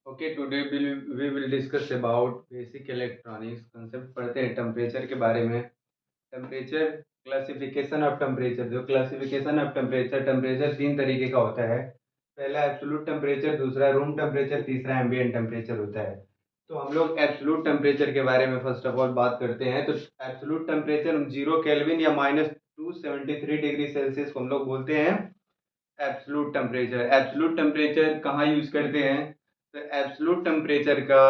Okay, today we will discuss about basic electronics concept. पढ़ते हैं temperature के बारे में। Temperature, classification of temperature. जो क्लासिफिकेशन ऑफ टेम्परेचर, टेम्परेचर तीन तरीके का होता है। पहला एब्सोल्यूट टेम्परेचर, दूसरा रूम टेम्परेचर, तीसरा एम्बिएंट टेम्परेचर होता है। तो हम लोग एब्सोल्यूट टेम्परेचर के बारे में फर्स्ट ऑफ ऑल बात करते हैं। तो एब्सोल्यूट टेम्परेचर 0 केल्विन या -273 डिग्री सेल्सियस को हम लोग बोलते हैं एब्सोल्यूट टेम्परेचर। एब्सोल्यूट टेम्परेचर कहाँ यूज करते हैं? तो एब्सोल्यूट टेम्परेचर का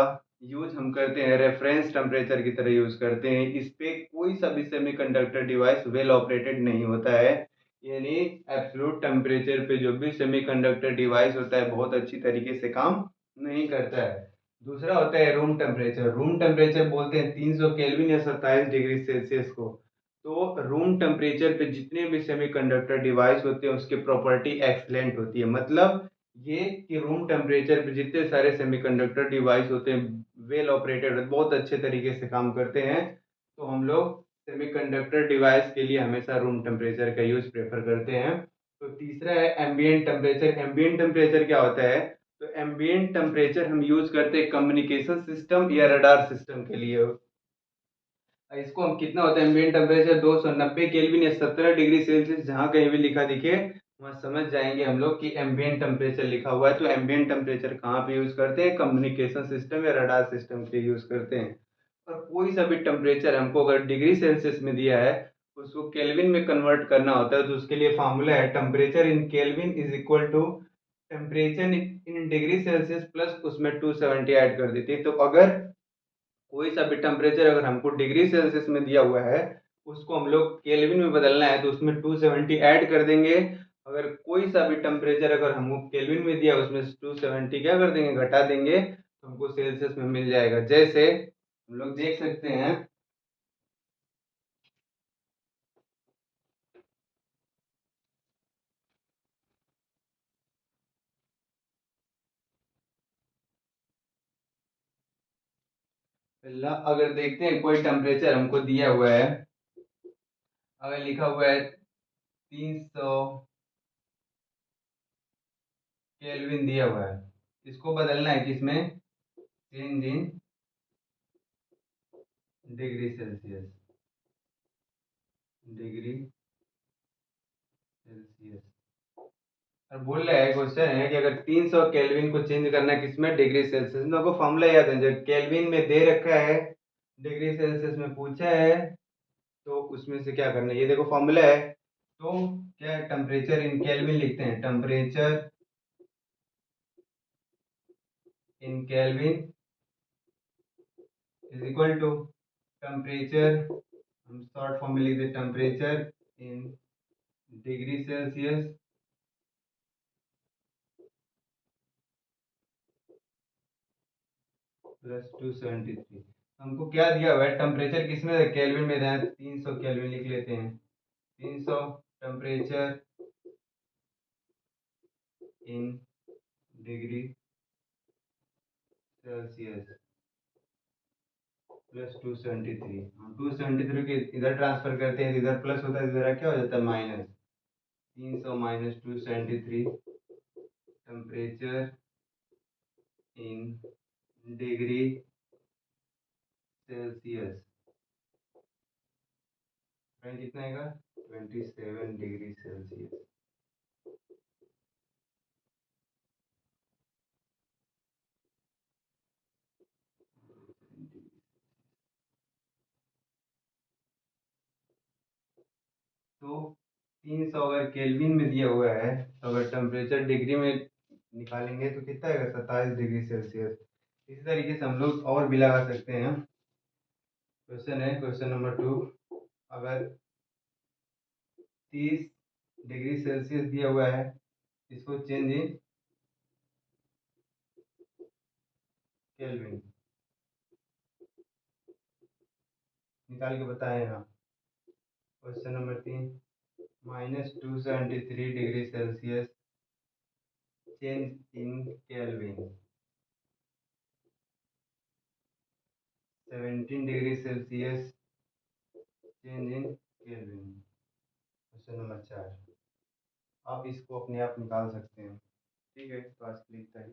यूज हम करते हैं रेफरेंस टेम्परेचर की तरह यूज करते हैं। इस पे कोई सा भी सेमीकंडक्टर डिवाइस वेल ऑपरेटेड नहीं होता है। यानी एब्सोल्यूट टेम्परेचर पे जो भी सेमीकंडक्टर डिवाइस होता है बहुत अच्छी तरीके से काम नहीं करता है। दूसरा होता है रूम टेम्परेचर। रूम टेम्परेचर बोलते हैं 300 केल्विन या 27 डिग्री सेल्सियस को। तो रूम टेम्परेचर पे जितने भी सेमीकंडक्टर डिवाइस होते हैं उसकी प्रॉपर्टी एक्सलेंट होती है। मतलब ये कि रूम टेम्परेचर पे जितने सारे सेमीकंडक्टर डिवाइस होते हैं वेल ऑपरेटेड, बहुत अच्छे तरीके से काम करते हैं। तो हम लोग सेमीकंडक्टर डिवाइस के लिए हमेशा रूम टेम्परेचर का यूज प्रेफर करते हैं। तो तीसरा है एम्बिएंट टेम्परेचर। एम्बिएंट टेम्परेचर क्या होता है? तो एम्बिएंट टेम्परेचर हम यूज करते हैं कम्युनिकेशन सिस्टम या रडार सिस्टम के लिए। इसको हम कितना होता है एम्बिएंट टेम्परेचर? 290 केल्विन या 17 डिग्री सेल्सियस। जहाँ कहीं भी लिखा दिखे वहाँ समझ जाएंगे हम लोग कि एम्बिएंट टेम्परेचर लिखा हुआ है। तो एम्बिएंट टेम्परेचर कहाँ पे यूज करते हैं? कम्युनिकेशन सिस्टम या रडार सिस्टम के यूज करते हैं। और कोई सा भी टेम्परेचर हमको अगर डिग्री सेल्सियस में दिया है उसको केल्विन में कन्वर्ट करना होता है। तो उसके लिए फार्मूला है temperature in kelvin is equal to temperature in degree Celsius plus उसमें 270 ऐड कर देते हैं। तो अगर कोई सा भी टेम्परेचर अगर हमको डिग्री सेल्सियस में दिया हुआ है उसको हम लोग केल्विन में बदलना है तो उसमें 270 ऐड कर देंगे। अगर कोई सा भी टेम्परेचर अगर हमको केल्विन में दिया उसमें 270 क्या कर देंगे? घटा देंगे तो हमको सेल्सियस में मिल जाएगा। जैसे हम लोग देख सकते हैं, पहला अगर देखते हैं कोई टेम्परेचर हमको दिया हुआ है, अगर लिखा हुआ है 300 केल्विन दिया हुआ है, इसको बदलना है किसमें? Change in degree Celsius, degree Celsius. और बोल रहा है, क्वेश्चन है कि अगर 300 केल्विन को चेंज करना है किसमें? डिग्री सेल्सियस में। तो आपको फॉर्मूला याद है, जब केल्विन में दे रखा है डिग्री सेल्सियस में पूछा है तो उसमें से क्या करना है? ये देखो फॉर्मूला है। तो क्या है? टेम्परेचर इन केल्विन लिखते हैं। Temperature in kelvin is equal to temperature, हम शॉर्ट फॉर्म में लिखते हैं temperature in degree Celsius plus 273। हमको क्या दिया हुआ है? टेम्परेचर किसमें है? केल्विन में है। 300 केल्विन लिख लेते हैं। 300 temperature in degree Celsius plus 273। हम 273 के इधर ट्रांसफर करते हैं, इधर प्लस होता है, इधर क्या हो जाता है? Minus. 300 minus 273 temperature in degree Celsius कितना आएगा? 27 डिग्री सेल्सियस। तो 300 अगर केल्विन में दिया हुआ है तो अगर टेम्परेचर डिग्री में निकालेंगे तो कितना आएगा? 27 डिग्री सेल्सियस। इसी तरीके से हम लोग और भी लगा सकते हैं। क्वेश्चन है क्वेश्चन नंबर 2। अगर 30 डिग्री सेल्सियस दिया हुआ है, इसको चेंज इन केल्विन निकाल के बताए यहाँ। Question number 3, -273 degree Celsius change in kelvin, 17 degree Celsius change in kelvin. Question number 4, आप इसको अपने आप निकाल सकते हैं। ठीक है, तो आज के लिए इतना ही।